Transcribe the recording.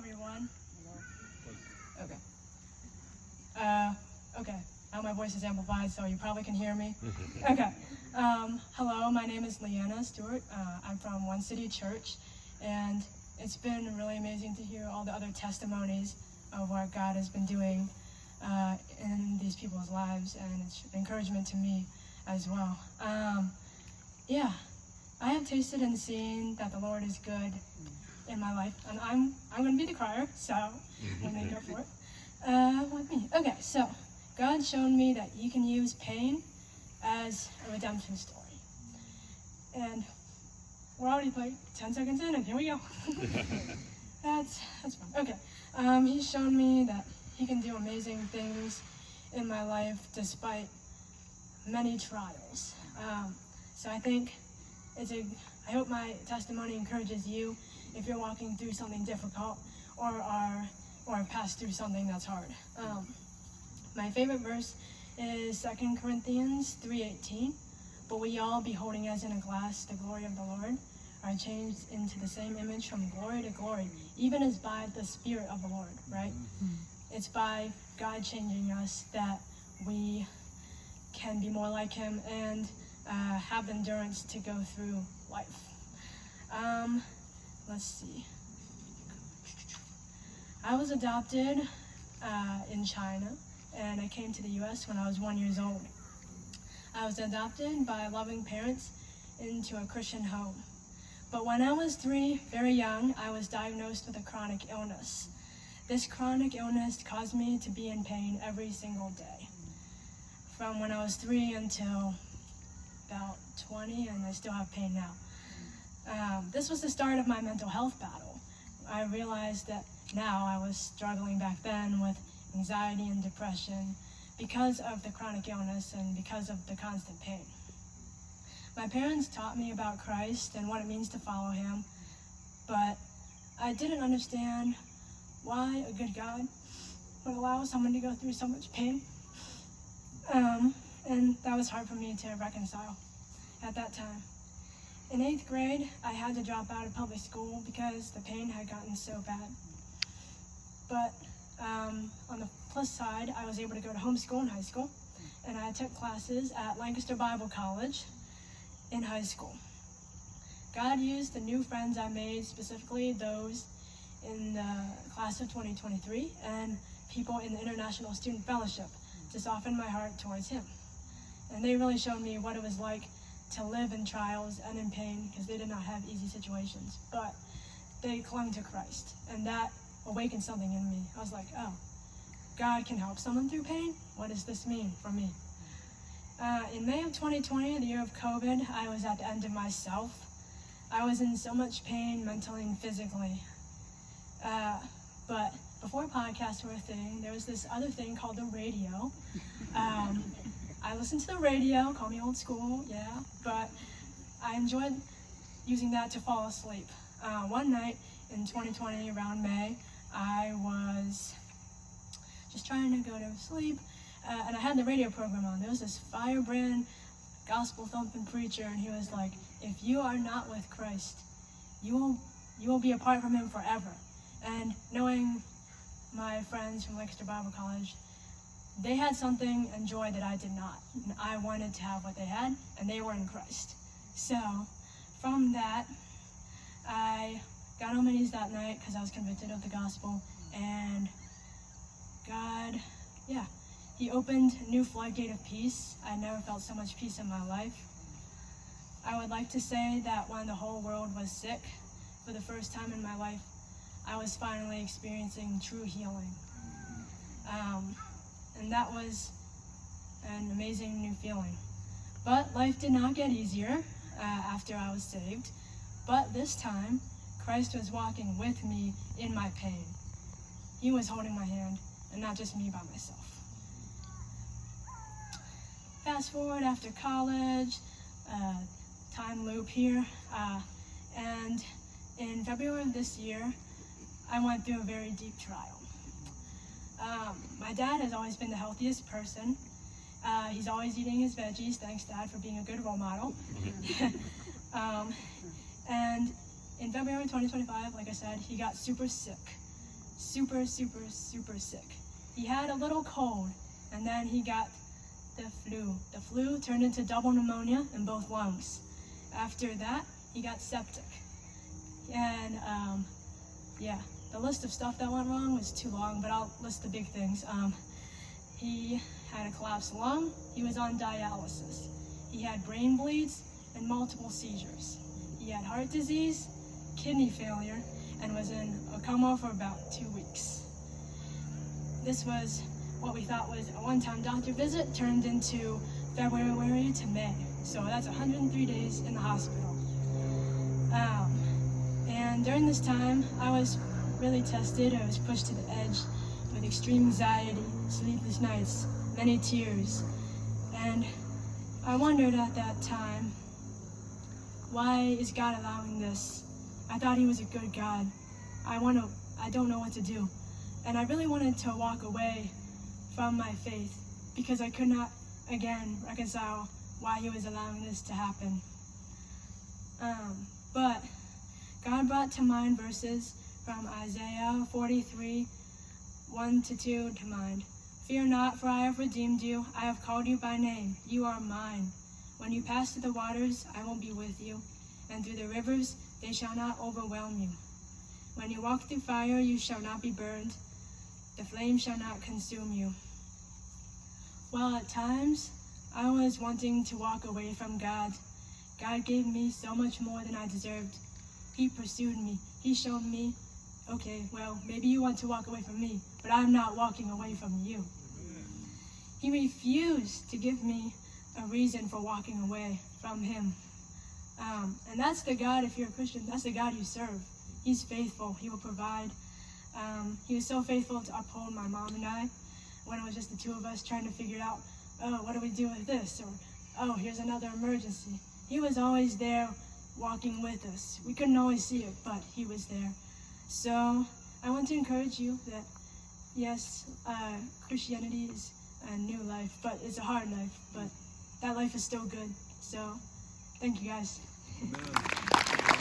everyone. Okay. Okay. Now my voice is amplified, so you probably can hear me. Okay. Hello, my name is Lianna Stewart. I'm from One City Church, and it's been really amazing to hear all the other testimonies of what God has been doing in these people's lives, and it's an encouragement to me as well. Yeah, I have tasted and seen that the Lord is good in my life, and I'm going to be the crier, so I'm going to go for it with me. Okay, so God showed me that He can use pain as a redemption story, and we're already like 10 seconds in, and here we go. That's fun. Okay, He's shown me that He can do amazing things in my life despite many trials. So I think I hope my testimony encourages you if you're walking through something difficult or passed through something that's hard. My favorite verse is 2 Corinthians 3:18. But we all, beholding as in a glass the glory of the Lord, are changed into the same image from glory to glory, even as by the Spirit of the Lord, right? Mm-hmm. It's by God changing us that we can be more like Him and have endurance to go through life. Let's see. I was adopted in China, and I came to the U.S. when I was 1 year old. I was adopted by loving parents into a Christian home. But when I was 3, very young, I was diagnosed with a chronic illness. This chronic illness caused me to be in pain every single day. From when I was 3 until about 20, and I still have pain now. This was the start of my mental health battle. I realized that now I was struggling back then with anxiety and depression because of the chronic illness and because of the constant pain. My parents taught me about Christ and what it means to follow Him, but I didn't understand why a good God would allow someone to go through so much pain. And that was hard for me to reconcile at that time. In 8th grade, I had to drop out of public school because the pain had gotten so bad. But on the plus side, I was able to go to homeschool in high school, and I took classes at Lancaster Bible College in high school. God used the new friends I made, specifically those in the class of 2023 and people in the International Student Fellowship, to soften my heart towards Him. And they really showed me what it was like to live in trials and in pain, because they did not have easy situations, but they clung to Christ, and that awakened something in me. I was like, oh, God can help someone through pain? What does this mean for me? In May of 2020, the year of COVID, I was at the end of myself. I was in so much pain, mentally and physically. But before podcasts were a thing, there was this other thing called the radio. I listened to the radio, call me old school, yeah, but I enjoyed using that to fall asleep. One night in 2020, around May, I was just trying to go to sleep, and I had the radio program on. There was this firebrand, gospel-thumping preacher, and he was like, if you are not with Christ, you will be apart from Him forever. And knowing my friends from Lancaster Bible College, they had something and joy that I did not. And I wanted to have what they had, and they were in Christ. So from that, I got on my knees that night because I was convicted of the gospel, and God, He opened a new floodgate of peace. I never felt so much peace in my life. I would like to say that when the whole world was sick, for the first time in my life, I was finally experiencing true healing. And that was an amazing new feeling. But life did not get easier after I was saved. But this time, Christ was walking with me in my pain. He was holding my hand, and not just me by myself. Fast forward after college, time loop here, and in February of this year, I went through a very deep trial. My dad has always been the healthiest person. He's always eating his veggies. Thanks, Dad, for being a good role model. And in February 2025, like I said, he got super sick. super sick. He had a little cold, and then he got the flu. The flu turned into double pneumonia in both lungs. After that, he got septic. And yeah, the list of stuff that went wrong was too long, but I'll list the big things. He had a collapsed lung. He was on dialysis. He had brain bleeds and multiple seizures. He had heart disease, kidney failure, and was in a coma for about 2 weeks. This was what we thought was a one-time doctor visit turned into February to May. So that's 103 days in the hospital. And during this time, I was really tested. I was pushed to the edge with extreme anxiety, sleepless nights, many tears. And I wondered at that time, why is God allowing this? I thought he was a good God. I don't know what to do. And I really wanted to walk away from my faith because I could not, again, reconcile why he was allowing this to happen. But God brought to mind verses from Isaiah 43, 1-2 to mind. Fear not, for I have redeemed you. I have called you by name. You are mine. When you pass through the waters, I will be with you. And through the rivers, they shall not overwhelm you. When you walk through fire, you shall not be burned. The flame shall not consume you. Well, at times, I was wanting to walk away from God. God gave me so much more than I deserved. He pursued me. He showed me, okay, well, maybe you want to walk away from me, but I'm not walking away from you. He refused to give me a reason for walking away from him. And that's the God, if you're a Christian, that's the God you serve. He's faithful. He will provide. He was so faithful to uphold my mom and I when it was just the two of us trying to figure out, oh, what do we do with this? Or, oh, here's another emergency. He was always there walking with us. We couldn't always see it, but he was there. So I want to encourage you that, yes, Christianity is a new life, but it's a hard life, but that life is still good. So thank you guys. Amen.